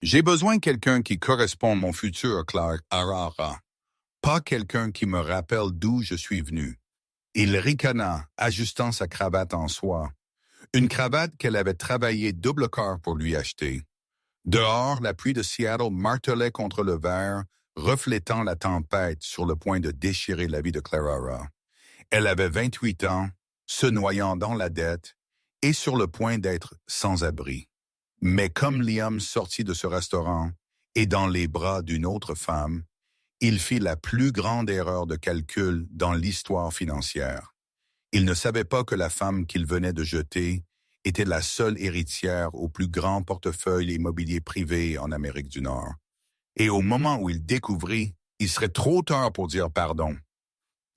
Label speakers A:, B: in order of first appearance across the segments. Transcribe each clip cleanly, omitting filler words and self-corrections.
A: J'ai besoin de quelqu'un qui correspond à mon futur, Clark Arara. Pas quelqu'un qui me rappelle d'où je suis venu. Il ricana, ajustant sa cravate en soie. Une cravate qu'elle avait travaillé double quart pour lui acheter. Dehors, la pluie de Seattle martelait contre le verre, reflétant la tempête sur le point de déchirer la vie de Clara. Elle avait 28 ans, se noyant dans la dette et sur le point d'être sans abri. Mais comme Liam sortit de ce restaurant et dans les bras d'une autre femme, il fit la plus grande erreur de calcul dans l'histoire financière. Il ne savait pas que la femme qu'il venait de jeter était la seule héritière au plus grand portefeuille immobilier privé en Amérique du Nord. Et au moment où il découvrit, il serait trop tard pour dire pardon.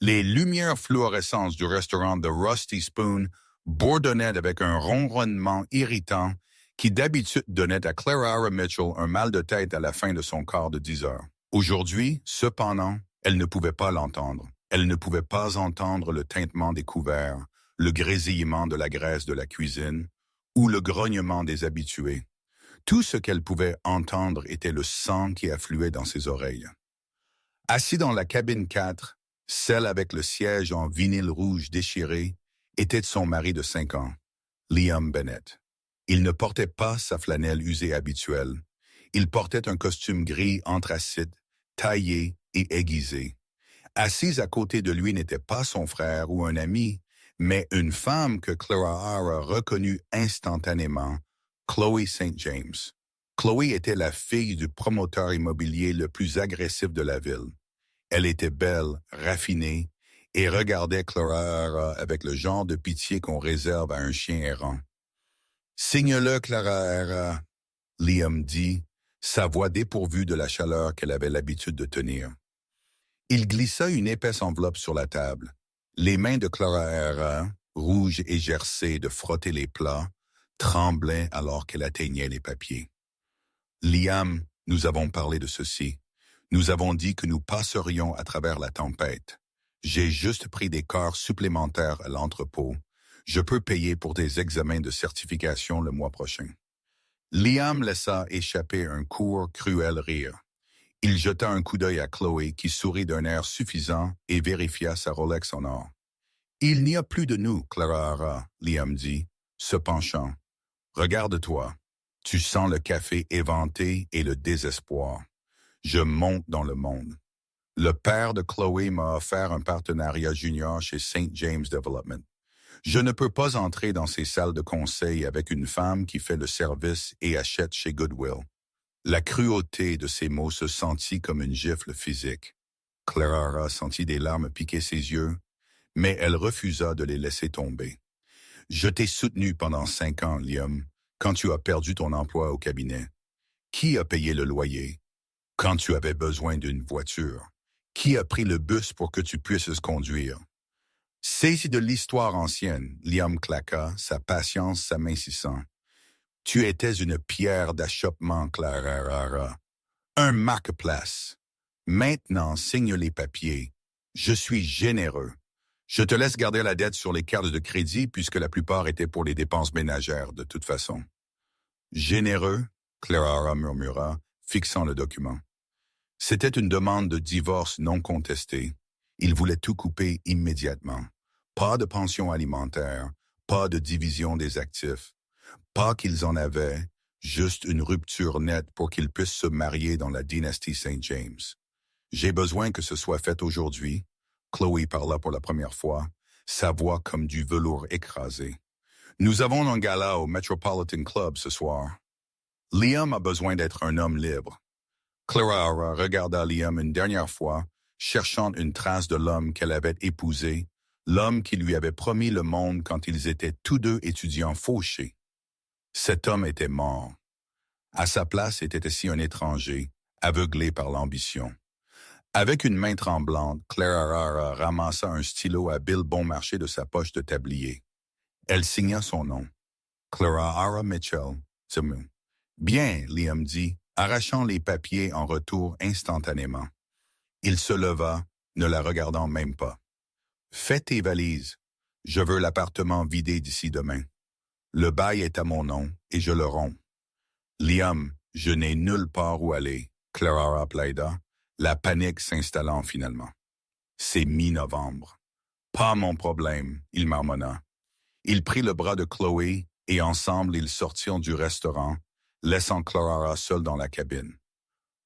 A: Les lumières fluorescentes du restaurant The Rusty Spoon bourdonnaient avec un ronronnement irritant qui d'habitude donnait à Clara Mitchell un mal de tête à la fin de son quart de 10 heures. Aujourd'hui, cependant, elle ne pouvait pas l'entendre. Elle ne pouvait pas entendre le tintement des couverts, le grésillement de la graisse de la cuisine ou le grognement des habitués. Tout ce qu'elle pouvait entendre était le sang qui affluait dans ses oreilles. Assis dans la cabine 4, celle avec le siège en vinyle rouge déchiré, était son mari de 5 ans, Liam Bennett. Il ne portait pas sa flanelle usée habituelle. Il portait un costume gris anthracite, taillé et aiguisé. Assise à côté de lui n'était pas son frère ou un ami, mais une femme que Clara Hara reconnut instantanément, Chloe St. James. Chloe était la fille du promoteur immobilier le plus agressif de la ville. Elle était belle, raffinée, et regardait Clara Hara avec le genre de pitié qu'on réserve à un chien errant. « Signe-le, Clara Hara », Liam dit, sa voix dépourvue de la chaleur qu'elle avait l'habitude de tenir. Il glissa une épaisse enveloppe sur la table. Les mains de Clara Hara, rouges et gercées de frotter les plats, tremblaient alors qu'elle atteignait les papiers. « Liam, nous avons parlé de ceci. Nous avons dit que nous passerions à travers la tempête. J'ai juste pris des corps supplémentaires à l'entrepôt. Je peux payer pour des examens de certification le mois prochain. » Liam laissa échapper un court, cruel rire. Il jeta un coup d'œil à Chloé qui sourit d'un air suffisant et vérifia sa Rolex en or. « Il n'y a plus de nous, Clara Hara, » Liam dit, se penchant. « Regarde-toi. Tu sens le café éventé et le désespoir. Je monte dans le monde. Le père de Chloé m'a offert un partenariat junior chez St. James Development. Je ne peux pas entrer dans ces salles de conseil avec une femme qui fait le service et achète chez Goodwill. » La cruauté de ces mots se sentit comme une gifle physique. Clara sentit des larmes piquer ses yeux, mais elle refusa de les laisser tomber. « Je t'ai soutenu pendant 5 ans, Liam, quand tu as perdu ton emploi au cabinet. Qui a payé le loyer? Quand tu avais besoin d'une voiture? Qui a pris le bus pour que tu puisses conduire? » Saisi de l'histoire ancienne, Liam claqua, sa patience s'amincissant. « Tu étais une pierre d'achoppement, Clara Hara. Un marque-place. Maintenant, signe les papiers. Je suis généreux. Je te laisse garder la dette sur les cartes de crédit puisque la plupart étaient pour les dépenses ménagères de toute façon. » « Généreux ?» Clara Hara murmura, fixant le document. C'était une demande de divorce non contestée. Il voulait tout couper immédiatement. Pas de pension alimentaire, pas de division des actifs. Pas qu'ils en avaient, juste une rupture nette pour qu'ils puissent se marier dans la dynastie St. James. « J'ai besoin que ce soit fait aujourd'hui. » Chloé parla pour la première fois, sa voix comme du velours écrasé. « Nous avons un gala au Metropolitan Club ce soir. Liam a besoin d'être un homme libre. » Clara Hara regarda Liam une dernière fois, cherchant une trace de l'homme qu'elle avait épousé, l'homme qui lui avait promis le monde quand ils étaient tous deux étudiants fauchés. Cet homme était mort. À sa place était assis un étranger, aveuglé par l'ambition. Avec une main tremblante, Clara Hara ramassa un stylo à Bill Bonmarché de sa poche de tablier. Elle signa son nom. Clara Hara Mitchell. « Bien, » Liam dit, arrachant les papiers en retour instantanément. Il se leva, ne la regardant même pas. « Fais tes valises. Je veux l'appartement vidé d'ici demain. Le bail est à mon nom et je le romps. » « Liam, Je n'ai nulle part où aller, Clara plaida, la panique s'installant finalement. C'est mi-novembre. Pas mon problème, il marmonna. Il prit le bras de Chloé et ensemble ils sortirent du restaurant, laissant Clara seule dans la cabine.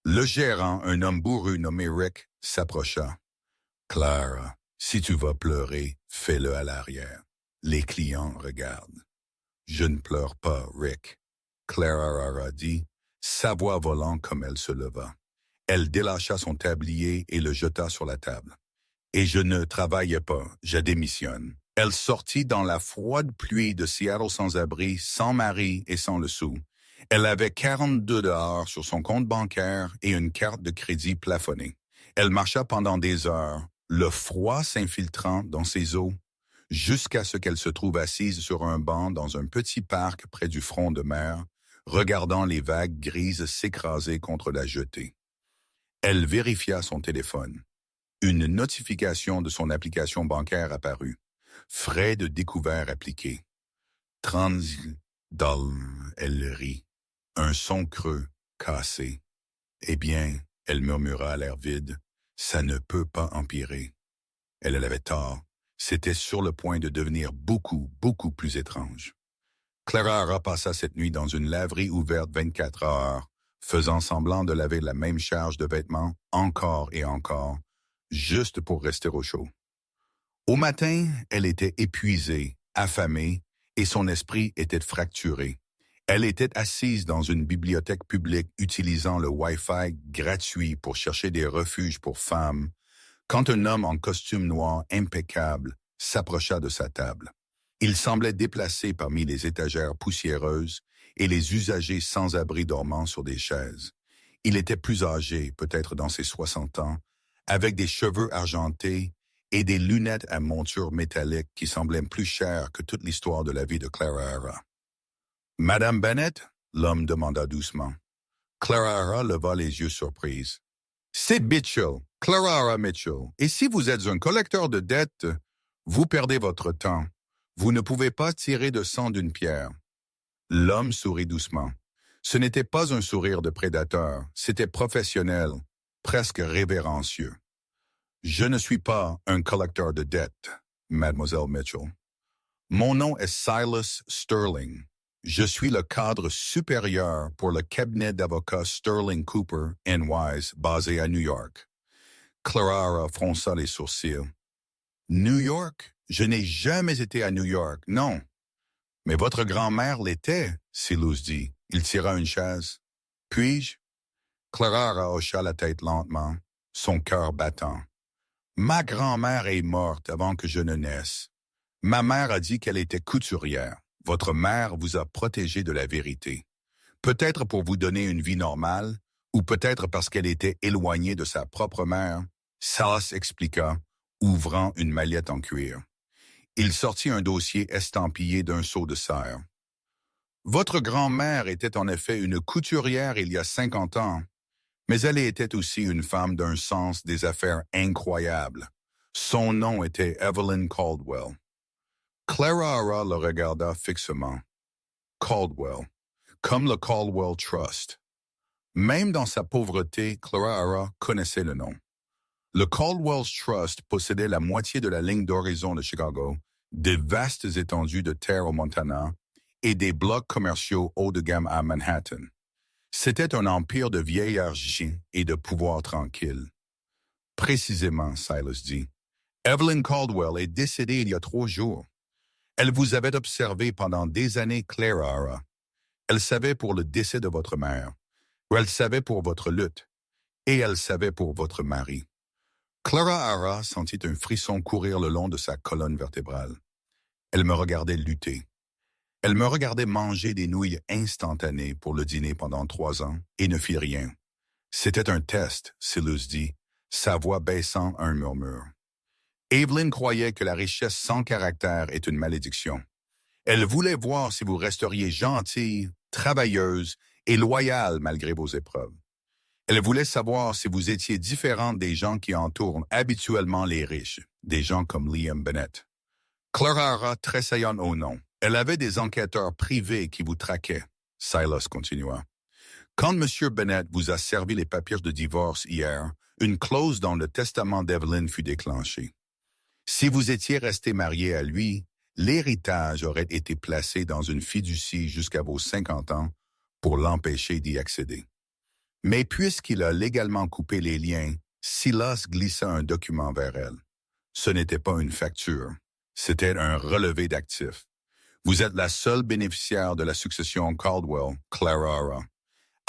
A: Le gérant, un homme bourru nommé Rick, s'approcha. Clara, si tu vas pleurer, fais-le à l'arrière. Les clients regardent. Je ne pleure pas, Rick. Clara dit, sa voix volant comme elle se leva. Elle délacha son tablier et le jeta sur la table. Et je ne travaillais pas, je démissionne. Elle sortit dans la froide pluie de Seattle sans abri, sans mari et sans le sou. Elle avait 42 $ sur son compte bancaire et une carte de crédit plafonnée. Elle marcha pendant des heures, le froid s'infiltrant dans ses os, jusqu'à ce qu'elle se trouve assise sur un banc dans un petit parc près du front de mer, regardant les vagues grises s'écraser contre la jetée. Elle vérifia son téléphone. Une notification de son application bancaire apparut. Frais de découvert appliqués. 30 $, elle rit. Un son creux, cassé. Eh bien, elle murmura à l'air vide, ça ne peut pas empirer. Elle avait tort. C'était sur le point de devenir beaucoup, beaucoup plus étrange. Clara passa cette nuit dans une laverie ouverte 24 heures, faisant semblant de laver la même charge de vêtements encore et encore, juste pour rester au chaud. Au matin, elle était épuisée, affamée, et son esprit était fracturé. Elle était assise dans une bibliothèque publique utilisant le Wi-Fi gratuit pour chercher des refuges pour femmes, quand un homme en costume noir impeccable s'approcha de sa table. Il semblait déplacé parmi les étagères poussiéreuses et les usagers sans abri dormant sur des chaises. Il était plus âgé, peut-être dans ses 60 ans, avec des cheveux argentés et des lunettes à monture métallique qui semblaient plus chères que toute l'histoire de la vie de Clara. « Madame Bennett ?» l'homme demanda doucement. Clara leva les yeux surprise. « C'est Mitchell, Clara Mitchell. Et si vous êtes un collecteur de dettes, vous perdez votre temps. Vous ne pouvez pas tirer de sang d'une pierre. » L'homme sourit doucement. Ce n'était pas un sourire de prédateur, c'était professionnel, presque révérencieux. « Je ne suis pas un collecteur de dettes, Mademoiselle Mitchell. Mon nom est Silas Sterling. Je suis le cadre supérieur pour le cabinet d'avocats Sterling Cooper & Wise, basé à New York. » Clara fronça les sourcils. « New York? Je n'ai jamais été à New York, non. »« Mais votre grand-mère l'était, » Silas dit. Il tira une chaise. « Puis-je? » Clara hocha la tête lentement, son cœur battant. « Ma grand-mère est morte avant que je ne naisse. Ma mère a dit qu'elle était couturière. Votre mère vous a protégé de la vérité. Peut-être pour vous donner une vie normale, ou peut-être parce qu'elle était éloignée de sa propre mère. » Silas expliqua, ouvrant une mallette en cuir. Il sortit un dossier estampillé d'un sceau de serre. « Votre grand-mère était en effet une couturière il y a 50 ans, mais elle était aussi une femme d'un sens des affaires incroyable. Son nom était Evelyn Caldwell. » Clara le regarda fixement. Caldwell, comme le Caldwell Trust. Même dans sa pauvreté, Clara connaissait le nom. Le Caldwell Trust possédait la moitié de la ligne d'horizon de Chicago, de vastes étendues de terre au Montana et des blocs commerciaux haut de gamme à Manhattan. C'était un empire de vieillargie et de pouvoir tranquille. Précisément, Silas dit. Evelyn Caldwell est décédée il y a 3 jours. Elle vous avait observé pendant des années, Clara. Elle savait pour le décès de votre mère. Elle savait pour votre lutte. Et elle savait pour votre mari. Clara sentit un frisson courir le long de sa colonne vertébrale. Elle me regardait lutter. Elle me regardait manger des nouilles instantanées pour le dîner pendant 3 ans et ne fit rien. C'était un test, Silas dit, sa voix baissant un murmure. Evelyn croyait que la richesse sans caractère est une malédiction. Elle voulait voir si vous resteriez gentille, travailleuse et loyale malgré vos épreuves. Elle voulait savoir si vous étiez différente des gens qui entourent habituellement les riches, des gens comme Liam Bennett. Clara tressaillant au nom. Elle avait des enquêteurs privés qui vous traquaient, Silas continua. Quand M. Bennett vous a servi les papiers de divorce hier, une clause dans le testament d'Evelyn fut déclenchée. Si vous étiez resté marié à lui, l'héritage aurait été placé dans une fiducie jusqu'à vos 50 ans pour l'empêcher d'y accéder. Mais puisqu'il a légalement coupé les liens, Silas glissa un document vers elle. Ce n'était pas une facture, c'était un relevé d'actifs. Vous êtes la seule bénéficiaire de la succession Caldwell, Clara.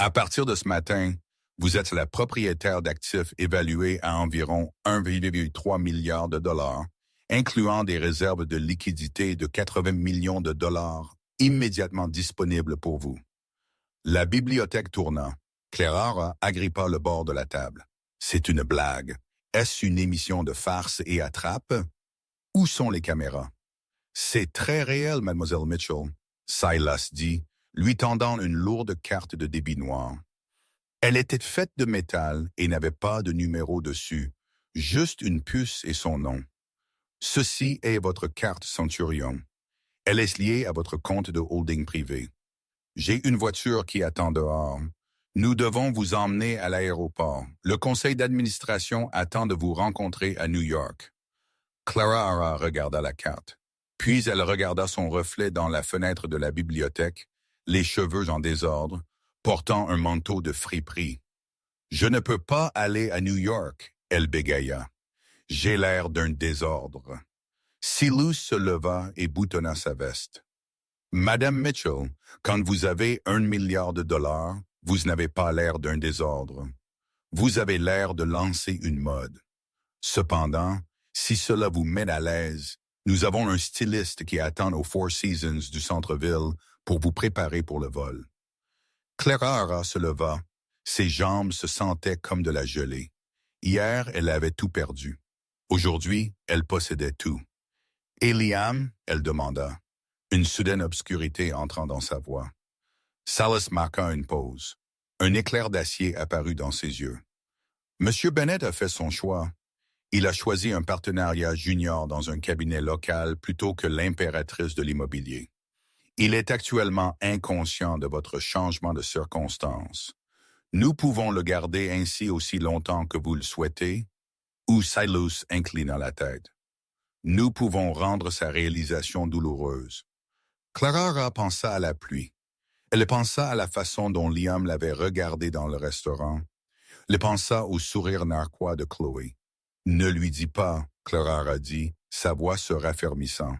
A: À partir de ce matin, vous êtes la propriétaire d'actifs évalués à environ 1,3 milliard de dollars, incluant des réserves de liquidité de 80 millions de dollars immédiatement disponibles pour vous. La bibliothèque tourna. Clara agrippa le bord de la table. C'est une blague. Est-ce une émission de farce et attrape? Où sont les caméras? C'est très réel, mademoiselle Mitchell, Silas dit, lui tendant une lourde carte de débit noir. Elle était faite de métal et n'avait pas de numéro dessus, juste une puce et son nom. Ceci est votre carte Centurion. Elle est liée à votre compte de holding privé. J'ai une voiture qui attend dehors. Nous devons vous emmener à l'aéroport. Le conseil d'administration attend de vous rencontrer à New York. Clara regarda la carte. Puis elle regarda son reflet dans la fenêtre de la bibliothèque, les cheveux en désordre, portant un manteau de friperie. « Je ne peux pas aller à New York », elle bégaya. « J'ai l'air d'un désordre. » Silas se leva et boutonna sa veste. « Madame Mitchell, quand vous avez 1 milliard de dollars, vous n'avez pas l'air d'un désordre. Vous avez l'air de lancer une mode. Cependant, si cela vous met à l'aise, nous avons un styliste qui attend au Four Seasons du centre-ville pour vous préparer pour le vol. » Clara se leva. Ses jambes se sentaient comme de la gelée. Hier, elle avait tout perdu. Aujourd'hui, elle possédait tout. « Et Liam ?» elle demanda, une soudaine obscurité entrant dans sa voix. Silas marqua une pause. Un éclair d'acier apparut dans ses yeux. Monsieur Bennett a fait son choix. Il a choisi un partenariat junior dans un cabinet local plutôt que l'impératrice de l'immobilier. Il est actuellement inconscient de votre changement de circonstances. Nous pouvons le garder ainsi aussi longtemps que vous le souhaitez, ou Silas inclina la tête. Nous pouvons rendre sa réalisation douloureuse. Clara pensa à la pluie. Elle pensa à la façon dont Liam l'avait regardé dans le restaurant. Elle pensa au sourire narquois de Chloé. Ne lui dis pas, Clara dit, sa voix se raffermissant.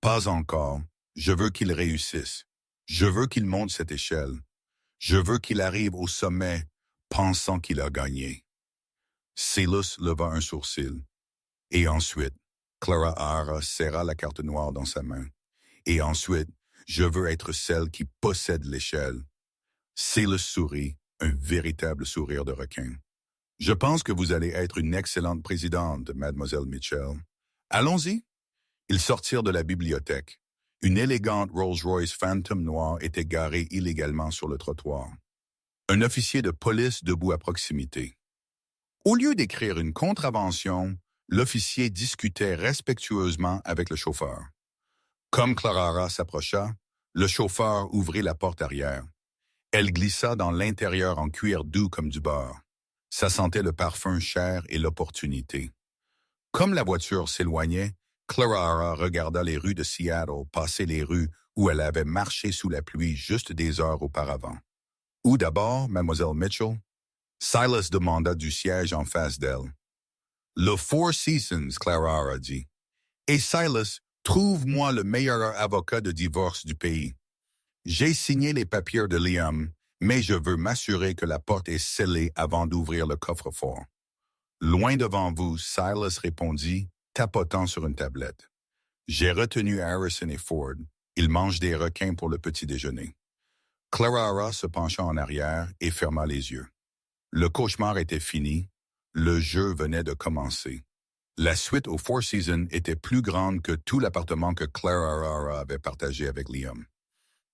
A: Pas encore. Je veux qu'il réussisse. Je veux qu'il monte cette échelle. Je veux qu'il arrive au sommet, pensant qu'il a gagné. Silas leva un sourcil. Et ensuite, Clara serra la carte noire dans sa main. Et ensuite, je veux être celle qui possède l'échelle. Silas sourit, un véritable sourire de requin. Je pense que vous allez être une excellente présidente, mademoiselle Mitchell. Allons-y. Ils sortirent de la bibliothèque. Une élégante Rolls-Royce Phantom noire était garée illégalement sur le trottoir. Un officier de police debout à proximité. Au lieu d'écrire une contravention, l'officier discutait respectueusement avec le chauffeur. Comme Clara s'approcha, le chauffeur ouvrit la porte arrière. Elle glissa dans l'intérieur en cuir doux comme du beurre. Ça sentait le parfum cher et l'opportunité. Comme la voiture s'éloignait, Clara regarda les rues de Seattle passer les rues où elle avait marché sous la pluie juste des heures auparavant. « Où d'abord, mademoiselle Mitchell? » Silas demanda du siège en face d'elle. « Le Four Seasons, Clara dit. Et Silas, trouve-moi le meilleur avocat de divorce du pays. J'ai signé les papiers de Liam, mais je veux m'assurer que la porte est scellée avant d'ouvrir le coffre-fort. » Loin devant vous, Silas répondit, tapotant sur une tablette. « J'ai retenu Harrison et Ford. Ils mangent des requins pour le petit déjeuner. » Clara se pencha en arrière et ferma les yeux. Le cauchemar était fini. Le jeu venait de commencer. La suite au Four Seasons était plus grande que tout l'appartement que Clara avait partagé avec Liam.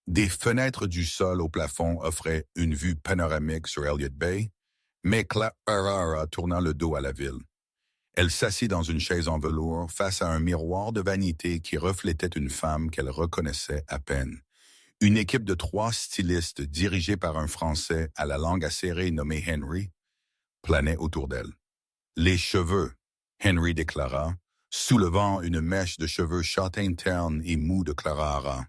A: Des fenêtres du sol au plafond offraient une vue panoramique sur Elliott Bay, mais Clara tourna le dos à la ville. Elle s'assit dans une chaise en velours face à un miroir de vanité qui reflétait une femme qu'elle reconnaissait à peine. Une équipe de 3 stylistes dirigés par un Français à la langue acérée nommé Henry planait autour d'elle. Les cheveux, Henry déclara, soulevant une mèche de cheveux châtain terne et mou de Clara Hara.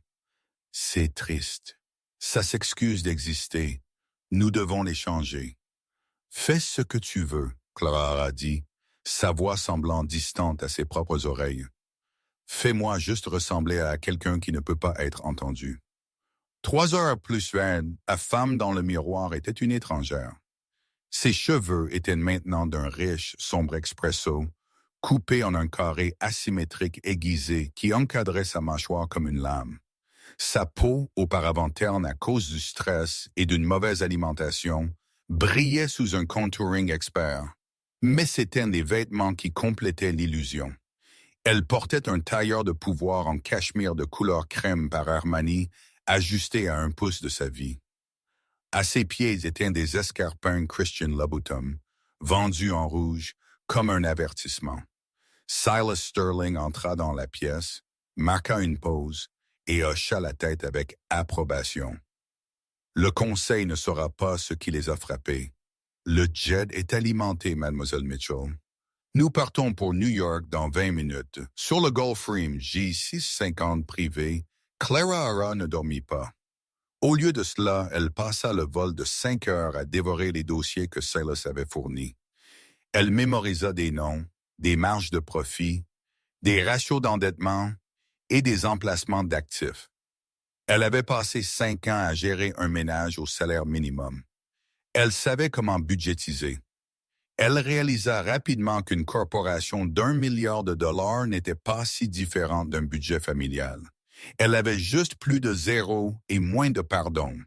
A: C'est triste. Ça s'excuse d'exister. Nous devons les changer. Fais ce que tu veux, Clara Hara dit, sa voix semblant distante à ses propres oreilles. Fais-moi juste ressembler à quelqu'un qui ne peut pas être entendu. 3 heures plus tard, la femme dans le miroir était une étrangère. Ses cheveux étaient maintenant d'un riche, sombre espresso, coupés en un carré asymétrique aiguisé qui encadrait sa mâchoire comme une lame. Sa peau, auparavant terne à cause du stress et d'une mauvaise alimentation, brillait sous un contouring expert. Mais c'étaient des vêtements qui complétaient l'illusion. Elle portait un tailleur de pouvoir en cachemire de couleur crème par Armani, ajusté à 1 pouce de sa vie. À ses pieds étaient des escarpins Christian Louboutin, vendus en rouge, comme un avertissement. Silas Sterling entra dans la pièce, marqua une pause et hocha la tête avec approbation. Le conseil ne saura pas ce qui les a frappés. Le jet est alimenté, mademoiselle Mitchell. Nous partons pour New York dans 20 minutes. Sur le Gulfstream J650 privé, Clara Hara ne dormit pas. Au lieu de cela, elle passa le vol de 5 heures à dévorer les dossiers que Silas avait fournis. Elle mémorisa des noms, des marges de profit, des ratios d'endettement et des emplacements d'actifs. Elle avait passé 5 ans à gérer un ménage au salaire minimum. Elle savait comment budgétiser. Elle réalisa rapidement qu'une corporation d'1 milliard de dollars n'était pas si différente d'un budget familial. Elle avait juste plus de zéro et moins de pardon.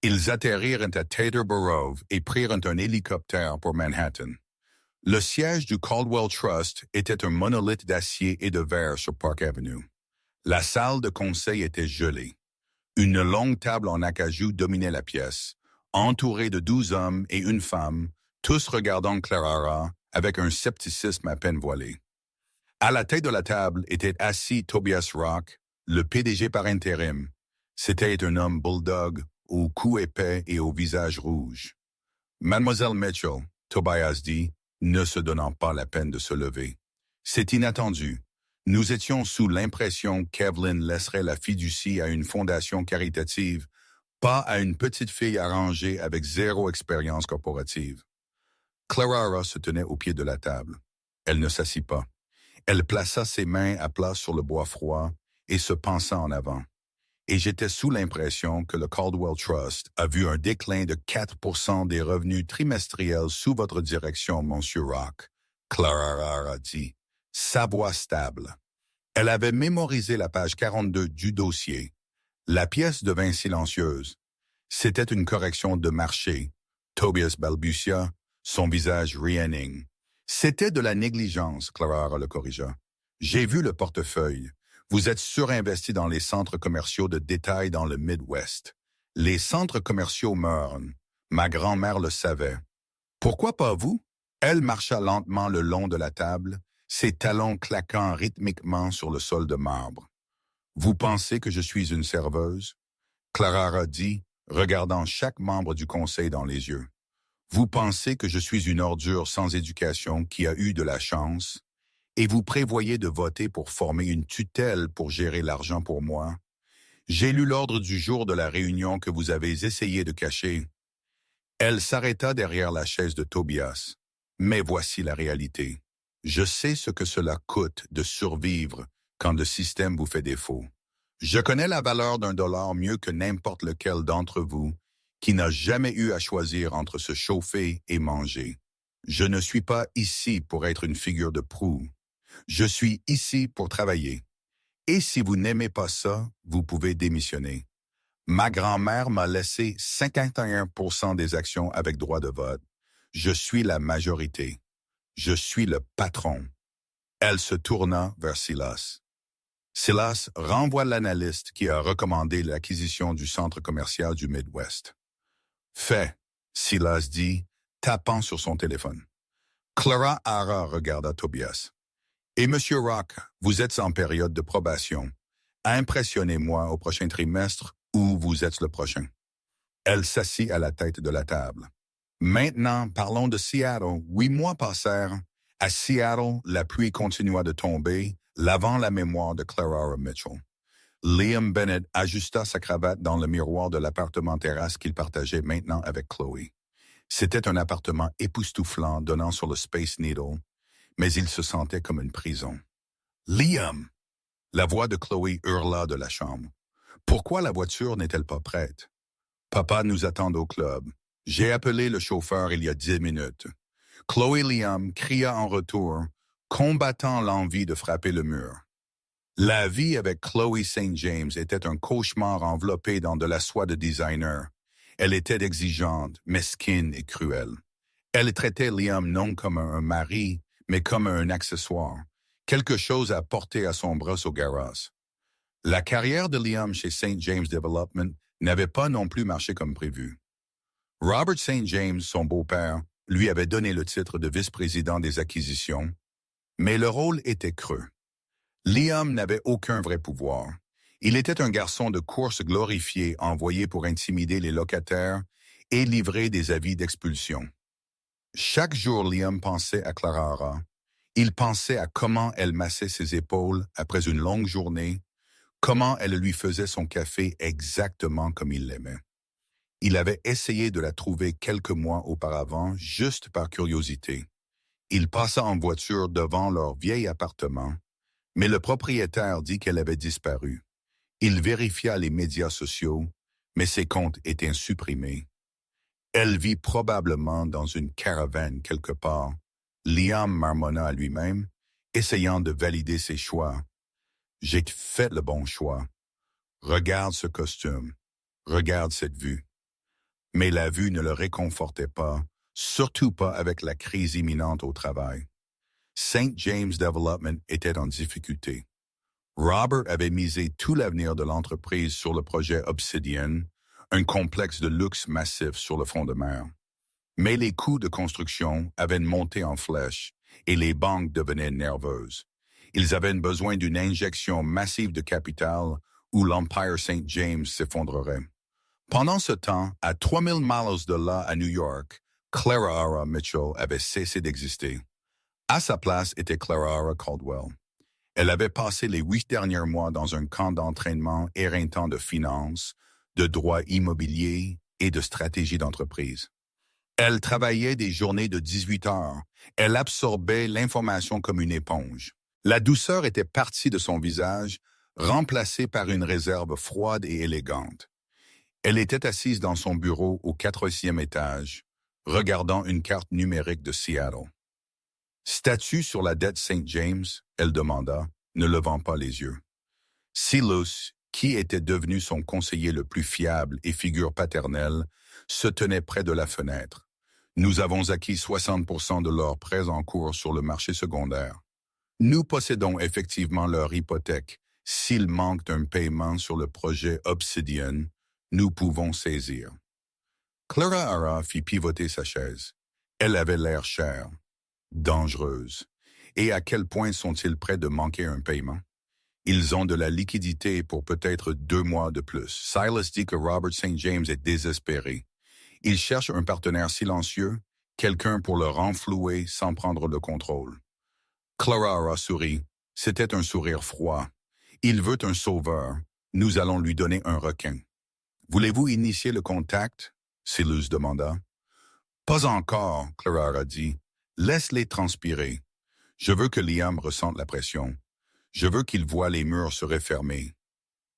A: Ils atterrirent à Teterboro et prirent un hélicoptère pour Manhattan. Le siège du Caldwell Trust était un monolithe d'acier et de verre sur Park Avenue. La salle de conseil était gelée. Une longue table en acajou dominait la pièce, entourée de 12 hommes et une femme, tous regardant Clara Hara avec un scepticisme à peine voilé. À la tête de la table était assis Tobias Rock, le PDG par intérim. C'était un homme bulldog, au cou épais et au visage rouge. Mademoiselle Mitchell, Tobias dit, ne se donnant pas la peine de se lever. C'est inattendu. Nous étions sous l'impression qu'Evelyn laisserait la fiducie à une fondation caritative, pas à une petite fille arrangée avec 0 expérience corporative. Clara Hara se tenait au pied de la table. Elle ne s'assit pas. Elle plaça ses mains à plat sur le bois froid et se pencha en avant. Et j'étais sous l'impression que le Caldwell Trust a vu un déclin de 4% des revenus trimestriels sous votre direction, Monsieur Rock. Clara Hara dit, sa voix stable. Elle avait mémorisé la page 42 du dossier. La pièce devint silencieuse. C'était une correction de marché. Tobias balbutia, son visage rienning. C'était de la négligence, Clara Hara le corrigea. J'ai vu le portefeuille. Vous êtes surinvesti dans les centres commerciaux de détail dans le Midwest. Les centres commerciaux meurent. Ma grand-mère le savait. Pourquoi pas vous? Elle marcha lentement le long de la table, ses talons claquant rythmiquement sur le sol de marbre. Vous pensez que je suis une serveuse? Clara Hara dit, regardant chaque membre du conseil dans les yeux. Vous pensez que je suis une ordure sans éducation qui a eu de la chance? Et vous prévoyez de voter pour former une tutelle pour gérer l'argent pour moi? J'ai lu l'ordre du jour de la réunion que vous avez essayé de cacher. Elle s'arrêta derrière la chaise de Tobias. Mais voici la réalité. Je sais ce que cela coûte de survivre quand le système vous fait défaut. Je connais la valeur d'un dollar mieux que n'importe lequel d'entre vous qui n'a jamais eu à choisir entre se chauffer et manger. Je ne suis pas ici pour être une figure de proue. Je suis ici pour travailler. Et si vous n'aimez pas ça, vous pouvez démissionner. Ma grand-mère m'a laissé 51% des actions avec droit de vote. Je suis la majorité. Je suis le patron. Elle se tourna vers Silas. Silas renvoie l'analyste qui a recommandé l'acquisition du centre commercial du Midwest. Fait, Silas dit, tapant sur son téléphone. Clara Hara regarda Tobias. Et Monsieur Rock, vous êtes en période de probation. Impressionnez-moi au prochain trimestre ou vous êtes le prochain. Elle s'assit à la tête de la table. Maintenant, parlons de Seattle. 8 mois passèrent. À Seattle, la pluie continua de tomber, lavant la mémoire de Clara Mitchell. Liam Bennett ajusta sa cravate dans le miroir de l'appartement terrasse qu'il partageait maintenant avec Chloé. C'était un appartement époustouflant donnant sur le Space Needle, mais il se sentait comme une prison. « Liam !» La voix de Chloé hurla de la chambre. « Pourquoi la voiture n'est-elle pas prête? »« Papa nous attend au club. J'ai appelé le chauffeur il y a 10 minutes. » Chloé Liam cria en retour, combattant l'envie de frapper le mur. La vie avec Chloé St. James était un cauchemar enveloppé dans de la soie de designer. Elle était exigeante, mesquine et cruelle. Elle traitait Liam non comme un mari, mais comme un accessoire, quelque chose à porter à son bras au garage. La carrière de Liam chez St. James Development n'avait pas non plus marché comme prévu. Robert St. James, son beau-père, lui avait donné le titre de vice-président des acquisitions, mais le rôle était creux. Liam n'avait aucun vrai pouvoir. Il était un garçon de course glorifié envoyé pour intimider les locataires et livrer des avis d'expulsion. Chaque jour, Liam pensait à Clara. Il pensait à comment elle massait ses épaules après une longue journée, comment elle lui faisait son café exactement comme il l'aimait. Il avait essayé de la trouver quelques mois auparavant, juste par curiosité. Il passa en voiture devant leur vieil appartement, mais le propriétaire dit qu'elle avait disparu. Il vérifia les médias sociaux, mais ses comptes étaient supprimés. Elle vit probablement dans une caravane quelque part. Liam marmonna à lui-même, essayant de valider ses choix. « J'ai fait le bon choix. Regarde ce costume. Regarde cette vue. » Mais la vue ne le réconfortait pas, surtout pas avec la crise imminente au travail. St. James Development était en difficulté. Robert avait misé tout l'avenir de l'entreprise sur le projet Obsidian, un complexe de luxe massif sur le front de mer. Mais les coûts de construction avaient monté en flèche et les banques devenaient nerveuses. Ils avaient besoin d'une injection massive de capital ou l'Empire St. James s'effondrerait. Pendant ce temps, à 3000 miles de là à New York, Clara Mitchell avait cessé d'exister. À sa place était Clara Caldwell. Elle avait passé les 8 derniers mois dans un camp d'entraînement éreintant de finances, de droit immobilier et de stratégie d'entreprise. Elle travaillait des journées de 18 heures. Elle absorbait l'information comme une éponge. La douceur était partie de son visage, remplacée par une réserve froide et élégante. Elle était assise dans son bureau au 4e étage, regardant une carte numérique de Seattle. « Statut sur la dette St. James ?» elle demanda, ne levant pas les yeux. Silas, qui était devenu son conseiller le plus fiable et figure paternelle, se tenait près de la fenêtre. « Nous avons acquis 60% de leurs prêts en cours sur le marché secondaire. Nous possédons effectivement leur hypothèque. S'il manque un paiement sur le projet Obsidian, nous pouvons saisir. » Clara fit pivoter sa chaise. Elle avait l'air chère, dangereuse. Et à quel point sont-ils prêts de manquer un paiement? Ils ont de la liquidité pour peut-être 2 mois de plus. Silas dit que Robert St. James est désespéré. Il cherche un partenaire silencieux, quelqu'un pour le renflouer sans prendre le contrôle. Clara sourit. C'était un sourire froid. Il veut un sauveur. Nous allons lui donner un requin. Voulez-vous initier le contact? Silas demanda. Pas encore, Clara dit. Laisse-les transpirer. Je veux que Liam ressente la pression. Je veux qu'il voie les murs se refermer.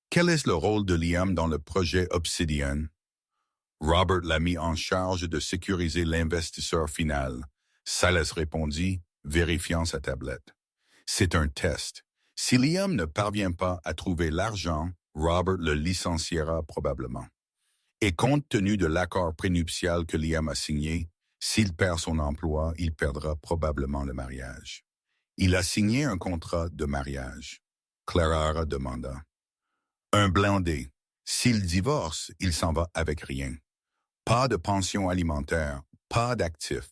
A: Quel est le rôle de Liam dans le projet Obsidian? Robert l'a mis en charge de sécuriser l'investisseur final. Silas répondit, vérifiant sa tablette. C'est un test. Si Liam ne parvient pas à trouver l'argent, Robert le licenciera probablement. Et compte tenu de l'accord prénuptial que Liam a signé, s'il perd son emploi, il perdra probablement le mariage. Il a signé un contrat de mariage. Clara demanda. Un blindé. S'il divorce, il s'en va avec rien. Pas de pension alimentaire, pas d'actifs.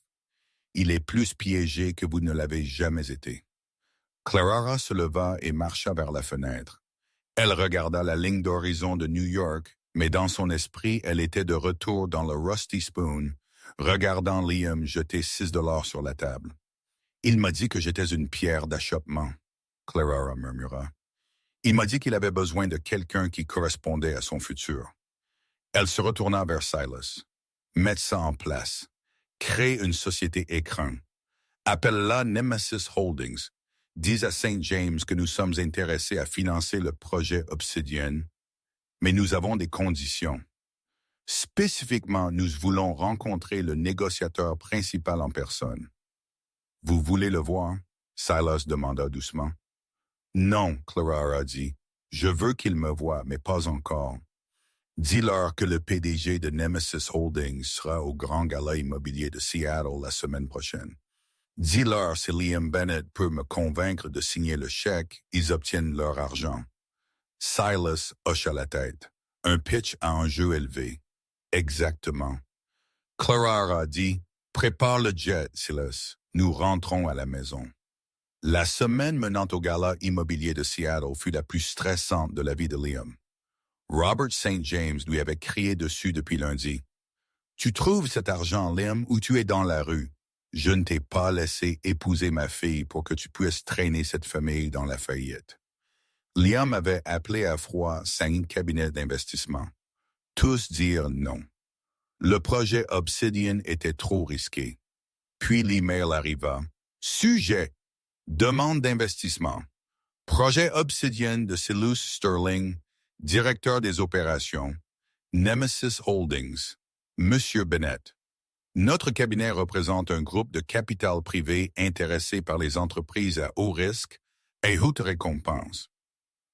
A: Il est plus piégé que vous ne l'avez jamais été. Clara se leva et marcha vers la fenêtre. Elle regarda la ligne d'horizon de New York mais dans son esprit, elle était de retour dans le Rusty Spoon, regardant Liam jeter 6 $ sur la table. Il m'a dit que j'étais une pierre d'achoppement, Clara murmura. Il m'a dit qu'il avait besoin de quelqu'un qui correspondait à son futur. Elle se retourna vers Silas. Mets ça en place. Crée une société écran. Appelle-la Nemesis Holdings. Dis à St. James que nous sommes intéressés à financer le projet Obsidian, mais nous avons des conditions. Spécifiquement, nous voulons rencontrer le négociateur principal en personne. Vous voulez le voir? Silas demanda doucement. Non, Clara a dit. Je veux qu'il me voie, mais pas encore. Dis-leur que le PDG de Nemesis Holdings sera au grand gala immobilier de Seattle la semaine prochaine. Dis-leur si Liam Bennett peut me convaincre de signer le chèque, ils obtiennent leur argent. Silas hocha la tête. Un pitch à enjeu élevé. Exactement. Clara a dit, prépare le jet, Silas. Nous rentrons à la maison. La semaine menant au gala immobilier de Seattle fut la plus stressante de la vie de Liam. Robert St. James lui avait crié dessus depuis lundi. Tu trouves cet argent, Liam, ou tu es dans la rue? Je ne t'ai pas laissé épouser ma fille pour que tu puisses traîner cette famille dans la faillite. Liam avait appelé à froid 5 cabinets d'investissement. Tous dirent non. Le projet Obsidian était trop risqué. Puis l'email arriva. Sujet. Demande d'investissement. Projet Obsidian de Silas Sterling, directeur des opérations. Nemesis Holdings. Monsieur Bennett. Notre cabinet représente un groupe de capital privé intéressé par les entreprises à haut risque et haute récompense.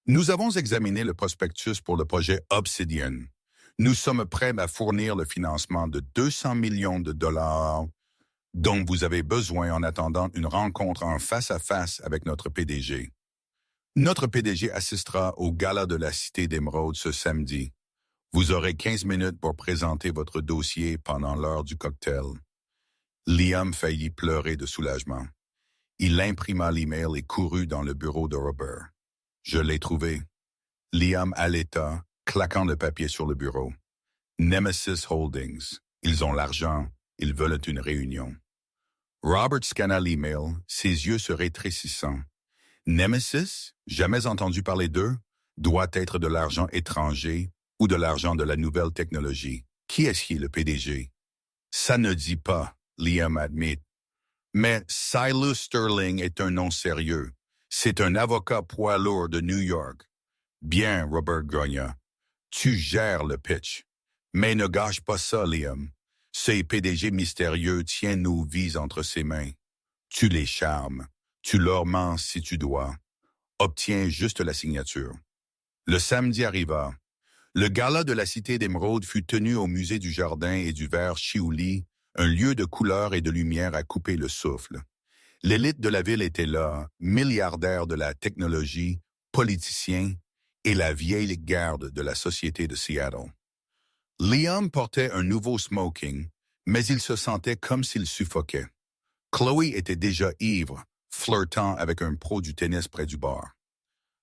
A: Nous avons examiné le prospectus pour le projet Obsidian. Nous sommes prêts à fournir le financement de 200 millions de dollars dont vous avez besoin en attendant une rencontre en face-à-face avec notre PDG. Notre PDG assistera au gala de la Cité d'Émeraude ce samedi. Vous aurez 15 minutes pour présenter votre dossier pendant l'heure du cocktail. Liam faillit pleurer de soulagement. Il imprima l'email et courut dans le bureau de Robert. Je l'ai trouvé. Liam allaita, claquant le papier sur le bureau. Nemesis Holdings. Ils ont l'argent. Ils veulent une réunion. Robert scanna l'email, ses yeux se rétrécissant. Nemesis, jamais entendu parler d'eux, doit être de l'argent étranger ou de l'argent de la nouvelle technologie. Qui est-ce qui est le PDG? Ça ne dit pas, Liam admet. Mais Silas Sterling est un nom sérieux. C'est un avocat poids lourd de New York. Bien, Robert grogna. Tu gères le pitch. Mais ne gâche pas ça, Liam. Ces PDG mystérieux tiennent nos vies entre ses mains. Tu les charmes. Tu leur mens si tu dois. Obtiens juste la signature. Le samedi arriva. Le gala de la Cité d'Émeraude fut tenu au Musée du Jardin et du Verre Chiouli, un lieu de couleur et de lumière à couper le souffle. L'élite de la ville était là, milliardaires de la technologie, politiciens et la vieille garde de la société de Seattle. Liam portait un nouveau smoking, mais il se sentait comme s'il suffoquait. Chloé était déjà ivre, flirtant avec un pro du tennis près du bar.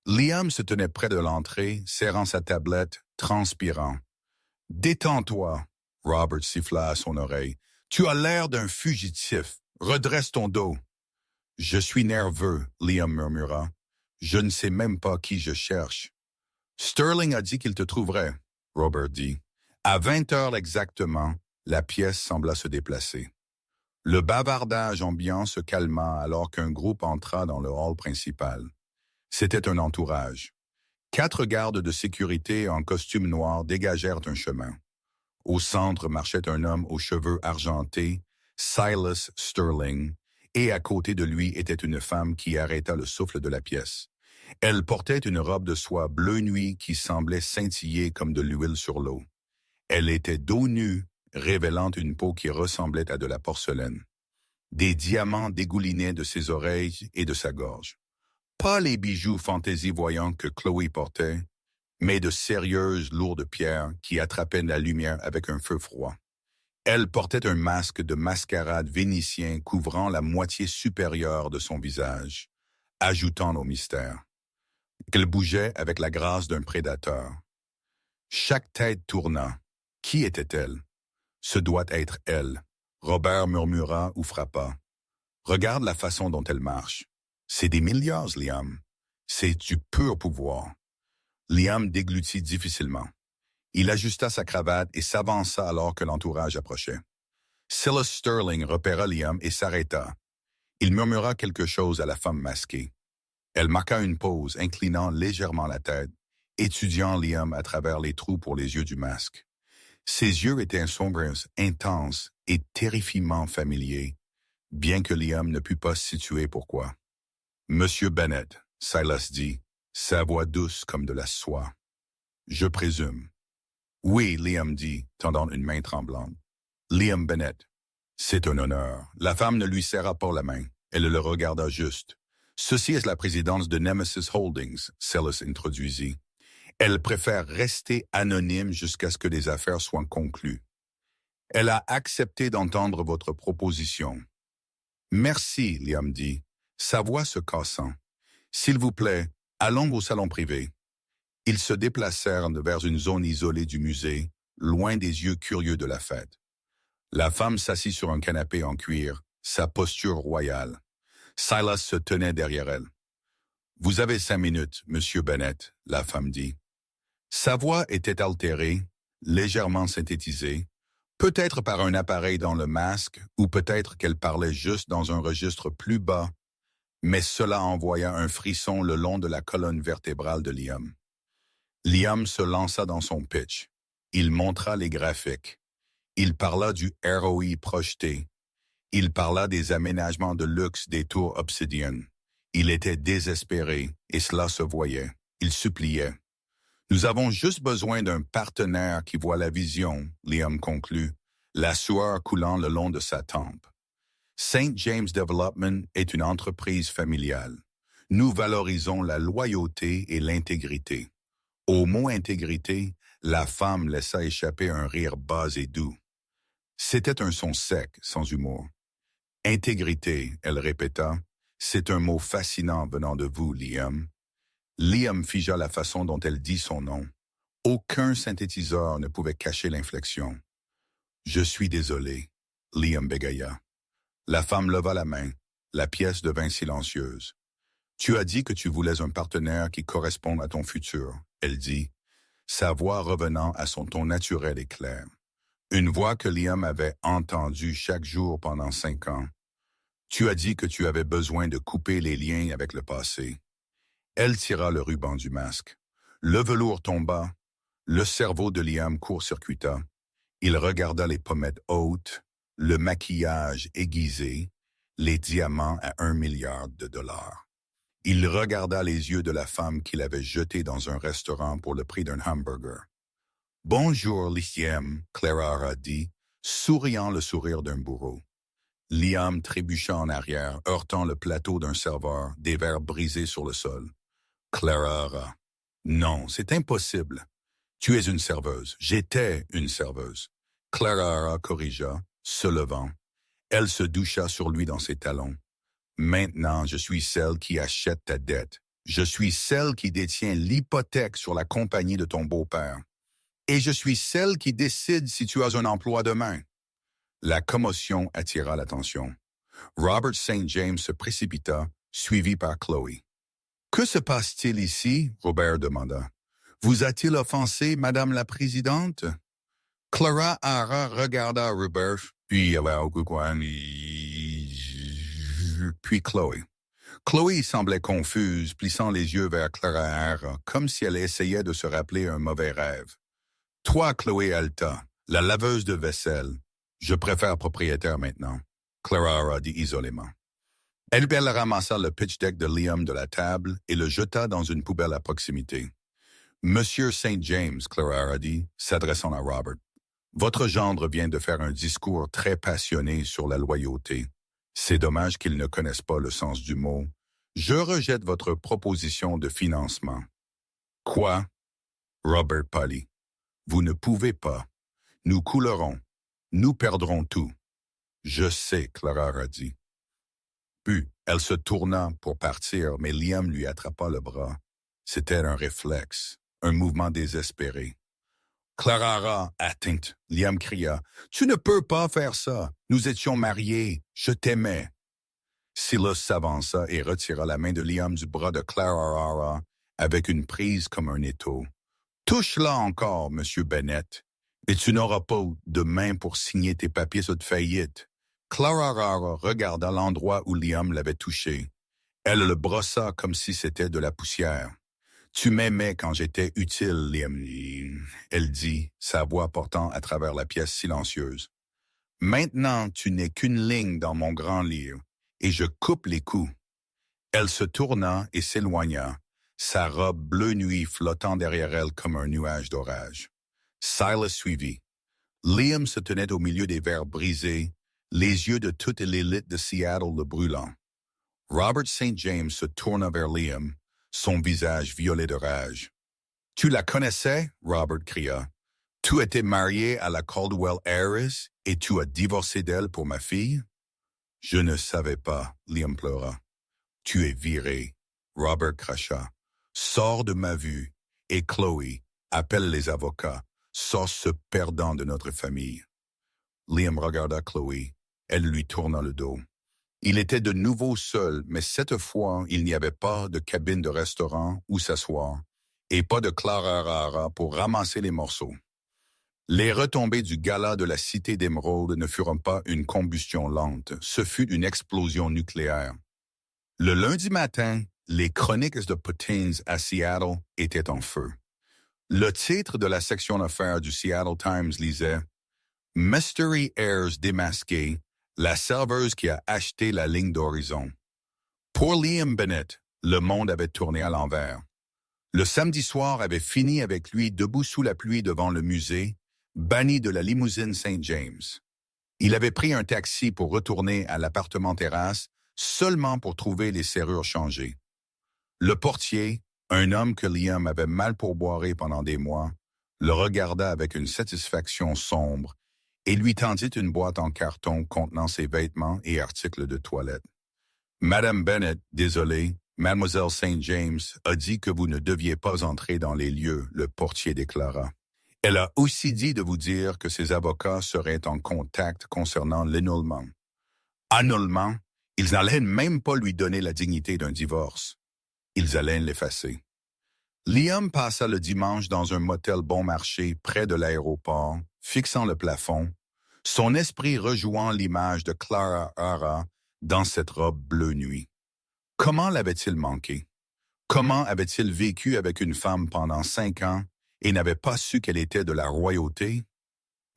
A: Liam se tenait près de l'entrée, serrant sa tablette, transpirant. « Détends-toi », Robert siffla à son oreille. « Tu as l'air d'un fugitif. Redresse ton dos. »« Je suis nerveux, » Liam murmura. « Je ne sais même pas qui je cherche. »« Sterling a dit qu'il te trouverait, » Robert dit. À 20 heures exactement, la pièce sembla se déplacer. Le bavardage ambiant se calma alors qu'un groupe entra dans le hall principal. C'était un entourage. 4 gardes de sécurité en costume noir dégagèrent un chemin. Au centre marchait un homme aux cheveux argentés, Silas Sterling, et à côté de lui était une femme qui arrêta le souffle de la pièce. Elle portait une robe de soie bleu nuit qui semblait scintiller comme de l'huile sur l'eau. Elle était dos nu, révélant une peau qui ressemblait à de la porcelaine. Des diamants dégoulinaient de ses oreilles et de sa gorge. Pas les bijoux fantaisie-voyants que Chloé portait, mais de sérieuses lourdes pierres qui attrapaient la lumière avec un feu froid. Elle portait un masque de mascarade vénitien couvrant la moitié supérieure de son visage, ajoutant au mystère. Qu'elle bougeait avec la grâce d'un prédateur. Chaque tête tourna. Qui était-elle? Ce doit être elle. Robert murmura ou frappa. Regarde la façon dont elle marche. C'est des milliards, Liam. C'est du pur pouvoir. Liam déglutit difficilement. Il ajusta sa cravate et s'avança alors que l'entourage approchait. Silas Sterling repéra Liam et s'arrêta. Il murmura quelque chose à la femme masquée. Elle marqua une pause, inclinant légèrement la tête, étudiant Liam à travers les trous pour les yeux du masque. Ses yeux étaient sombres, intenses et terrifiamment familiers, bien que Liam ne put pas se situer pourquoi. « Monsieur Bennett », Silas dit, sa voix douce comme de la soie. « Je présume. »« Oui », Liam dit, tendant une main tremblante. « Liam Bennett. » « C'est un honneur. » La femme ne lui serra pas la main. Elle le regarda juste. « Ceci est la présidence de Nemesis Holdings », Silas introduisit. « Elle préfère rester anonyme jusqu'à ce que les affaires soient conclues. Elle a accepté d'entendre votre proposition. »« Merci », Liam dit, sa voix se cassant. « S'il vous plaît, allons au salon privé. » Ils se déplacèrent vers une zone isolée du musée, loin des yeux curieux de la fête. La femme s'assit sur un canapé en cuir, sa posture royale. Silas se tenait derrière elle. « Vous avez 5 minutes, Monsieur Bennett », la femme dit. Sa voix était altérée, légèrement synthétisée, peut-être par un appareil dans le masque ou peut-être qu'elle parlait juste dans un registre plus bas, mais cela envoya un frisson le long de la colonne vertébrale de Liam. Liam se lança dans son pitch. Il montra les graphiques. Il parla du ROI projeté. Il parla des aménagements de luxe des tours Obsidian. Il était désespéré, et cela se voyait. Il suppliait. « Nous avons juste besoin d'un partenaire qui voit la vision », Liam conclut, la sueur coulant le long de sa tempe. St. James Development est une entreprise familiale. Nous valorisons la loyauté et l'intégrité. Au mot « intégrité », la femme laissa échapper un rire bas et doux. C'était un son sec, sans humour. « Intégrité », elle répéta, « c'est un mot fascinant venant de vous, Liam. » Liam figea la façon dont elle dit son nom. Aucun synthétiseur ne pouvait cacher l'inflexion. « Je suis désolé », Liam bégaya. La femme leva la main. La pièce devint silencieuse. « Tu as dit que tu voulais un partenaire qui corresponde à ton futur », elle dit, sa voix revenant à son ton naturel et clair. Une voix que Liam avait entendue chaque jour pendant 5 ans. « Tu as dit que tu avais besoin de couper les liens avec le passé. » Elle tira le ruban du masque. Le velours tomba. Le cerveau de Liam court-circuita. Il regarda les pommettes hautes, le maquillage aiguisé, les diamants à 1 milliard de dollars. Il regarda les yeux de la femme qu'il avait jetée dans un restaurant pour le prix d'un hamburger. « Bonjour, Liam », Clara a dit, souriant le sourire d'un bourreau. Liam trébucha en arrière, heurtant le plateau d'un serveur, des verres brisés sur le sol. Clara. « Non, c'est impossible. Tu es une serveuse. J'étais une serveuse. » Clara corrigea, se levant. Elle se doucha sur lui dans ses talons. « Maintenant, je suis celle qui achète ta dette. Je suis celle qui détient l'hypothèque sur la compagnie de ton beau-père. Et je suis celle qui décide si tu as un emploi demain. » La commotion attira l'attention. Robert St. James se précipita, suivi par Chloé. « Que se passe-t-il ici? » Robert demanda. « Vous a-t-il offensé, Madame la Présidente? » Clara Hara regarda Robert, puis Chloé. Chloé semblait confuse, plissant les yeux vers Clara Hara, comme si elle essayait de se rappeler un mauvais rêve. « Toi, Chloé Alta, la laveuse de vaisselle. Je préfère propriétaire maintenant. » Clara Hara dit isolément. Elle ramassa le pitch deck de Liam de la table et le jeta dans une poubelle à proximité. « Monsieur St. James, » Clara a dit, s'adressant à Robert, « votre gendre vient de faire un discours très passionné sur la loyauté. C'est dommage qu'il ne connaisse pas le sens du mot. Je rejette votre proposition de financement. »« Quoi? » Robert pâlit. « Vous ne pouvez pas. Nous coulerons. Nous perdrons tout. »« Je sais, » Clara a dit. Puis, elle se tourna pour partir, mais Liam lui attrapa le bras. C'était un réflexe, un mouvement désespéré. Clara, atteinte, Liam cria. Tu ne peux pas faire ça. Nous étions mariés. Je t'aimais. Silas s'avança et retira la main de Liam du bras de Clara avec une prise comme un étau. Touche-la encore, Monsieur Bennett, et tu n'auras pas de main pour signer tes papiers de faillite. Clara regarda l'endroit où Liam l'avait touché. Elle le brossa comme si c'était de la poussière. Tu m'aimais quand j'étais utile, Liam, elle dit, sa voix portant à travers la pièce silencieuse. Maintenant, tu n'es qu'une ligne dans mon grand livre, et je coupe les coups. Elle se tourna et s'éloigna, sa robe bleu nuit flottant derrière elle comme un nuage d'orage. Silas suivit. Liam se tenait au milieu des verres brisés, les yeux de toute l'élite de Seattle le brûlant. Robert St. James se tourna vers Liam, son visage violet de rage. « Tu la connaissais? » Robert cria. « Tu étais marié à la Caldwell Harris et tu as divorcé d'elle pour ma fille? » « Je ne savais pas, » Liam pleura. « Tu es viré. » Robert cracha. « Sors de ma vue. Et Chloé, appelle les avocats. Sors ce perdant de notre famille. » Liam regarda Chloé. Elle lui tourna le dos. Il était de nouveau seul, mais cette fois, il n'y avait pas de cabine de restaurant où s'asseoir et pas de Clara pour ramasser les morceaux. Les retombées du gala de la Cité d'Émeraude ne furent pas une combustion lente, ce fut une explosion nucléaire. Le lundi matin, les chroniques de Potins à Seattle étaient en feu. Le titre de la section d'affaires du Seattle Times lisait « Mystery Heirs démasqué, la serveuse qui a acheté la ligne d'horizon ». Pour Liam Bennett, le monde avait tourné à l'envers. Le samedi soir avait fini avec lui debout sous la pluie devant le musée, banni de la limousine St. James. Il avait pris un taxi pour retourner à l'appartement terrasse seulement pour trouver les serrures changées. Le portier, un homme que Liam avait mal pourboiré pendant des mois, le regarda avec une satisfaction sombre et lui tendit une boîte en carton contenant ses vêtements et articles de toilette. « Madame Bennett, désolé, Mademoiselle St. James a dit que vous ne deviez pas entrer dans les lieux, le portier déclara. Elle a aussi dit de vous dire que ses avocats seraient en contact concernant l'annullement. Annullement, ils n'allaient même pas lui donner la dignité d'un divorce. Ils allaient l'effacer. Liam passa le dimanche dans un motel bon marché près de l'aéroport, fixant le plafond, son esprit rejouant l'image de Clara dans cette robe bleu nuit. Comment l'avait-il manqué? Comment avait-il vécu avec une femme pendant 5 ans et n'avait pas su qu'elle était de la royauté?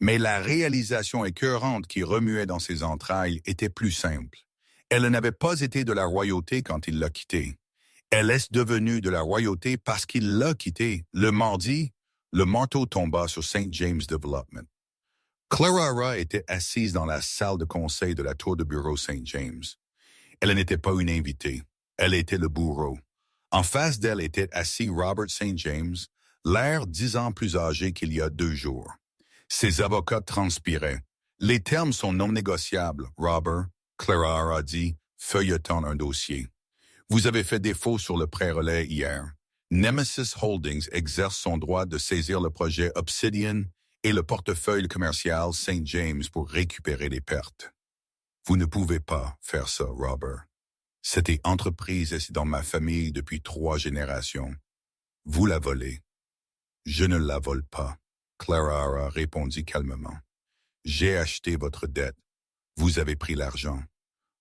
A: Mais la réalisation écœurante qui remuait dans ses entrailles était plus simple. Elle n'avait pas été de la royauté quand il l'a quittée. Elle est devenue de la royauté parce qu'il l'a quittée. Le mardi, le marteau tomba sur St. James Development. Clara était assise dans la salle de conseil de la tour de bureau St. James. Elle n'était pas une invitée. Elle était le bourreau. En face d'elle était assis Robert St. James, l'air 10 ans plus âgé qu'il y a 2 jours. Ses avocats transpiraient. « Les termes sont non négociables, Robert », Clara a dit, feuilletant un dossier. « Vous avez fait défaut sur le pré-relais hier. Nemesis Holdings exerce son droit de saisir le projet Obsidian et le portefeuille commercial St. James pour récupérer les pertes. Vous ne pouvez pas faire ça, Robert. Cette entreprise est dans ma famille depuis 3 générations. Vous la volez. » « Je ne la vole pas, » Clara répondit calmement. « J'ai acheté votre dette. Vous avez pris l'argent.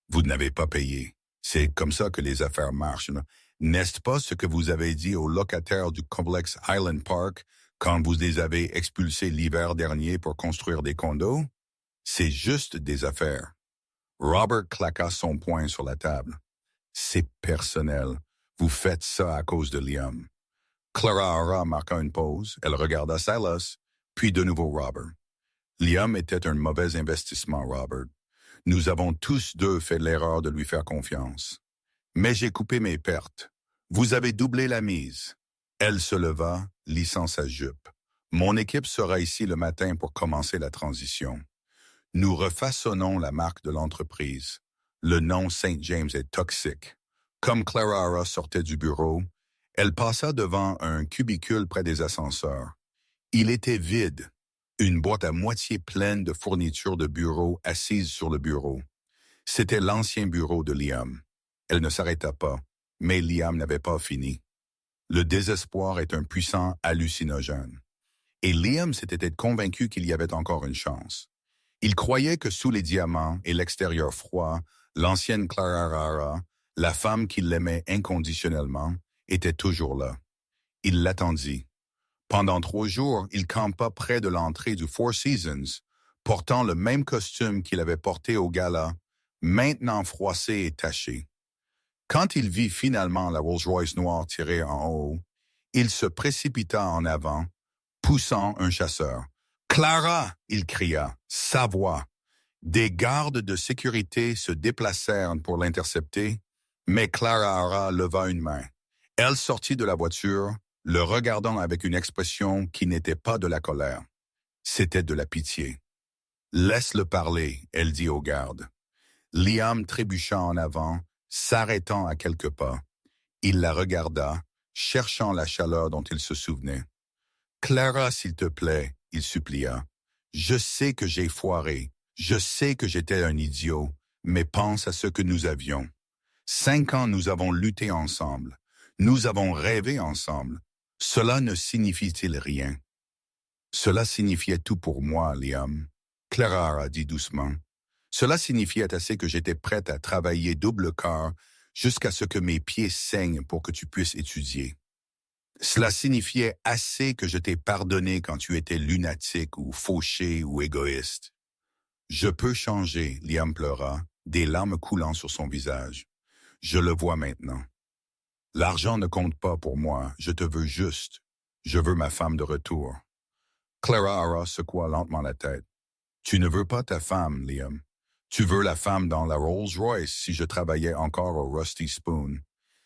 A: Vous n'avez pas payé. C'est comme ça que les affaires marchent. N'est-ce pas ce que vous avez dit aux locataires du complexe Highland Park quand vous les avez expulsés l'hiver dernier pour construire des condos? C'est juste des affaires. » Robert claqua son poing sur la table. « C'est personnel. Vous faites ça à cause de Liam. » Clara marqua une pause. Elle regarda Silas, puis de nouveau Robert. Liam était un mauvais investissement, Robert. Nous avons tous deux fait l'erreur de lui faire confiance. Mais j'ai coupé mes pertes. Vous avez doublé la mise. Elle se leva, lissant sa jupe. Mon équipe sera ici le matin pour commencer la transition. Nous refaçonnons la marque de l'entreprise. Le nom St. James est toxique. Comme Clara sortait du bureau, elle passa devant un cubicule près des ascenseurs. Il était vide, une boîte à moitié pleine de fournitures de bureau assise sur le bureau. C'était l'ancien bureau de Liam. Elle ne s'arrêta pas, mais Liam n'avait pas fini. Le désespoir est un puissant hallucinogène. Et Liam s'était convaincu qu'il y avait encore une chance. Il croyait que sous les diamants et l'extérieur froid, l'ancienne Clara Rara, la femme qu'il aimait inconditionnellement, était toujours là. Il l'attendit. Pendant 3 jours, il campa près de l'entrée du Four Seasons, portant le même costume qu'il avait porté au gala, maintenant froissé et taché. Quand il vit finalement la Rolls-Royce noire tirée en haut, il se précipita en avant, poussant un chasseur. « Clara !» il cria, sa voix. Des gardes de sécurité se déplacèrent pour l'intercepter, mais Clara leva une main. Elle sortit de la voiture, le regardant avec une expression qui n'était pas de la colère. C'était de la pitié. « Laisse-le parler », elle dit aux gardes. Liam trébucha en avant, s'arrêtant à quelques pas. Il la regarda, cherchant la chaleur dont il se souvenait. « Clara, s'il te plaît, » il supplia. « Je sais que j'ai foiré, je sais que j'étais un idiot, mais pense à ce que nous avions. 5 ans nous avons lutté ensemble, nous avons rêvé ensemble. Cela ne signifie-t-il rien? » « Cela signifiait tout pour moi, Liam, » Clara a dit doucement. « Cela signifiait assez que j'étais prête à travailler double quart jusqu'à ce que mes pieds saignent pour que tu puisses étudier. Cela signifiait assez que je t'ai pardonné quand tu étais lunatique ou fauché ou égoïste. »« Je peux changer, » Liam pleura, des larmes coulant sur son visage. « Je le vois maintenant. L'argent ne compte pas pour moi, je te veux juste. Je veux ma femme de retour. » Clara secoua lentement la tête. « Tu ne veux pas ta femme, Liam. Tu veux la femme dans la Rolls-Royce si je travaillais encore au Rusty Spoon.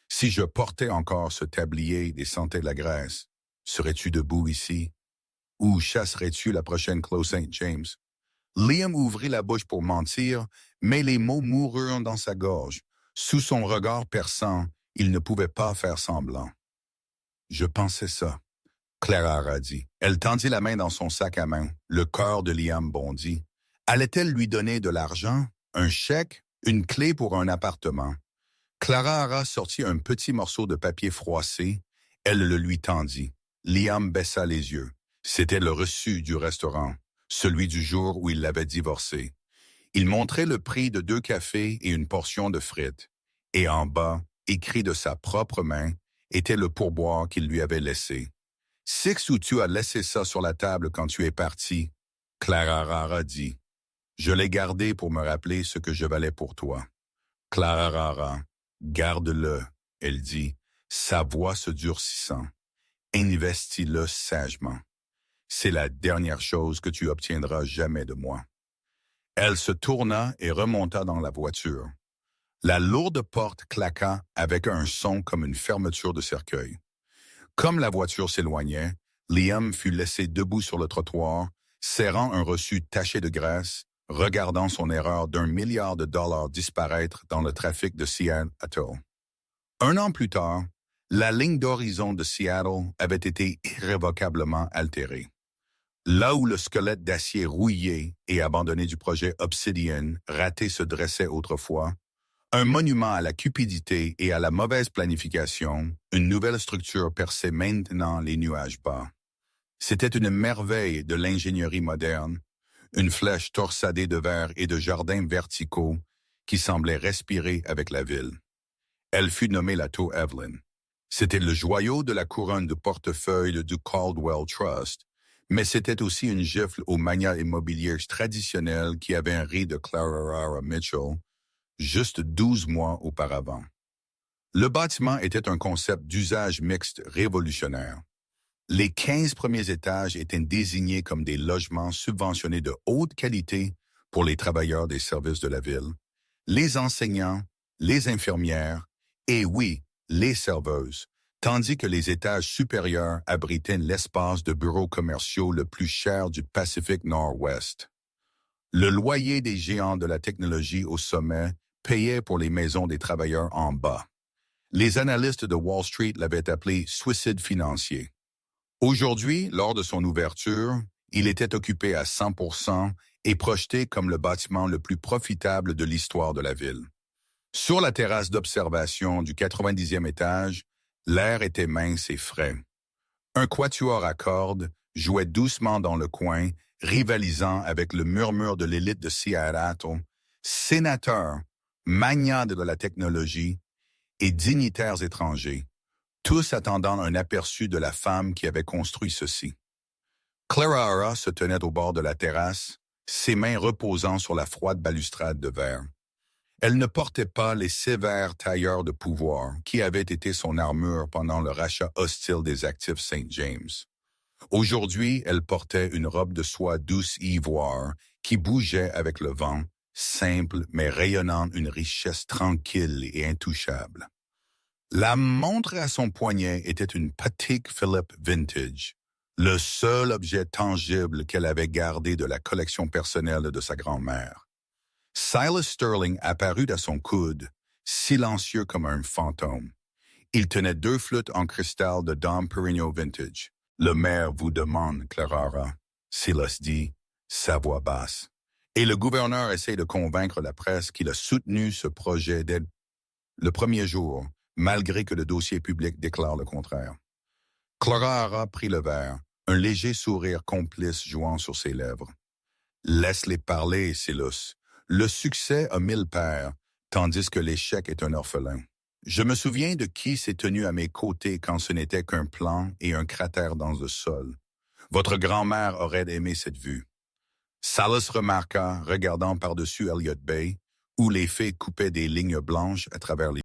A: Si je portais encore ce tablier des sentiers de la Grèce, serais-tu debout ici? Ou chasserais-tu la prochaine Chloé St. James? » Liam ouvrit la bouche pour mentir, mais les mots moururent dans sa gorge. Sous son regard perçant, il ne pouvait pas faire semblant. « Je pensais ça. » Clara a dit. Elle tendit la main dans son sac à main. Le cœur de Liam bondit. Allait-elle lui donner de l'argent, un chèque, une clé pour un appartement? Clara sortit un petit morceau de papier froissé. Elle le lui tendit. Liam baissa les yeux. C'était le reçu du restaurant, celui du jour où il l'avait divorcé. Il montrait le prix de 2 cafés et une portion de frites. Et en bas, écrit de sa propre main, était le pourboire qu'il lui avait laissé. « Six où tu as laissé ça sur la table quand tu es parti, » Clara dit. « Je l'ai gardé pour me rappeler ce que je valais pour toi. » Clara, garde-le, elle dit, sa voix se durcissant. Investis-le sagement. C'est la dernière chose que tu obtiendras jamais de moi. Elle se tourna et remonta dans la voiture. La lourde porte claqua avec un son comme une fermeture de cercueil. Comme la voiture s'éloignait, Liam fut laissé debout sur le trottoir, serrant un reçu taché de graisse, regardant son erreur d'1 milliard de dollars disparaître dans le trafic de Seattle. 1 an plus tard, la ligne d'horizon de Seattle avait été irrévocablement altérée. Là où le squelette d'acier rouillé et abandonné du projet Obsidian raté se dressait autrefois, un monument à la cupidité et à la mauvaise planification, une nouvelle structure perçait maintenant les nuages bas. C'était une merveille de l'ingénierie moderne, une flèche torsadée de verre et de jardins verticaux qui semblait respirer avec la ville. Elle fut nommée la Tour Evelyn. C'était le joyau de la couronne de portefeuille du Caldwell Trust, mais c'était aussi une gifle aux manias immobilières traditionnelles qui avait ri de Clara Mitchell juste 12 mois auparavant. Le bâtiment était un concept d'usage mixte révolutionnaire. Les 15 premiers étages étaient désignés comme des logements subventionnés de haute qualité pour les travailleurs des services de la ville, les enseignants, les infirmières et oui, les serveuses, tandis que les étages supérieurs abritaient l'espace de bureaux commerciaux le plus cher du Pacifique Nord-Ouest. Le loyer des géants de la technologie au sommet payait pour les maisons des travailleurs en bas. Les analystes de Wall Street l'avaient appelé « suicide financier ». Aujourd'hui, lors de son ouverture, il était occupé à 100% et projeté comme le bâtiment le plus profitable de l'histoire de la ville. Sur la terrasse d'observation du 90e étage, l'air était mince et frais. Un quatuor à cordes jouait doucement dans le coin, rivalisant avec le murmure de l'élite de Seattle, sénateurs, magnats de la technologie et dignitaires étrangers, tous attendant un aperçu de la femme qui avait construit ceci. Clara Hara se tenait au bord de la terrasse, ses mains reposant sur la froide balustrade de verre. Elle ne portait pas les sévères tailleurs de pouvoir qui avaient été son armure pendant le rachat hostile des actifs St. James. Aujourd'hui, elle portait une robe de soie douce ivoire qui bougeait avec le vent, simple mais rayonnant une richesse tranquille et intouchable. La montre à son poignet était une Patek Philippe Vintage, le seul objet tangible qu'elle avait gardé de la collection personnelle de sa grand-mère. Silas Sterling apparut à son coude, silencieux comme un fantôme. Il tenait 2 flûtes en cristal de Dom Pérignon Vintage. « Le maire vous demande, Clara », Silas dit, sa voix basse. Et le gouverneur essaie de convaincre la presse qu'il a soutenu ce projet dès le premier jour, malgré que le dossier public déclare le contraire. Clara prit le verre, un léger sourire complice jouant sur ses lèvres. « Laisse-les parler, Silas. Le succès a 1000 pères, tandis que l'échec est un orphelin. Je me souviens de qui s'est tenu à mes côtés quand ce n'était qu'un plan et un cratère dans le sol. Votre grand-mère aurait aimé cette vue. » Silas remarqua, regardant par-dessus Elliott Bay, où les fées coupaient des lignes blanches à travers les